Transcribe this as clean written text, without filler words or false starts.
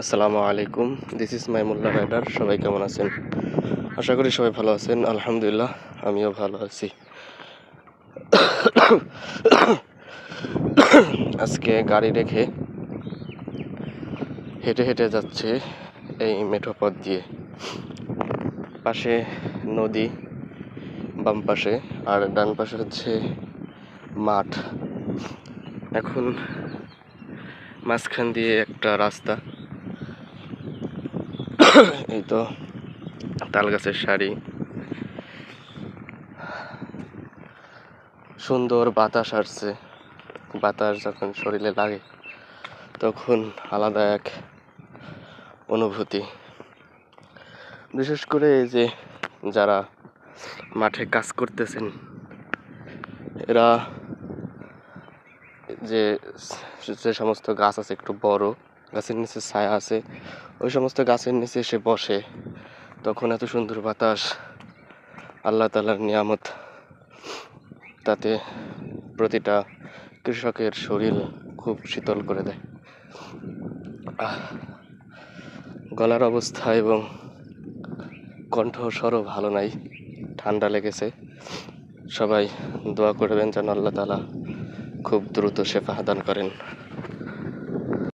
আসসালামু আলাইকুম, this is my Molla rider. সবাই কেমন আছেন? আশা করি সবাই ভালো আছেন। আলহামদুলিল্লাহ, আমিও ভালো আছি। আজকে গাড়ি রেখে হেঁটে হেঁটে যাচ্ছে এই মেঠো পথ দিয়ে। পাশে নদী, বাম পাশে, আর ডান পাশে হচ্ছে মাঠ। এখন মাঝখান দিয়ে একটা রাস্তা, এই তো তাল গাছের সারি, সুন্দর বাতাস আসছে। বাতাস যখন শরীরে লাগে তখন আলাদা এক অনুভূতি। বিশেষ করে এই যে যারা মাঠে কাজ করতেছেন, এরা যে যে সমস্ত গাছ আছে একটু বড়, গাছের নিচে ছায়া আছে, ওই সমস্ত গাছের নিচে এসে বসে, তখন এত সুন্দর বাতাস, আল্লাহ তাআলার নিয়ামত, তাতে প্রতিটা কৃষকের শরীর খুব শীতল করে দেয়। গলার অবস্থা এবং কণ্ঠস্বরও ভালো নাই, ঠান্ডা লেগেছে। সবাই দোয়া করবেন যেন আল্লাহ তাআলা খুব দ্রুত শেফা দান করেন।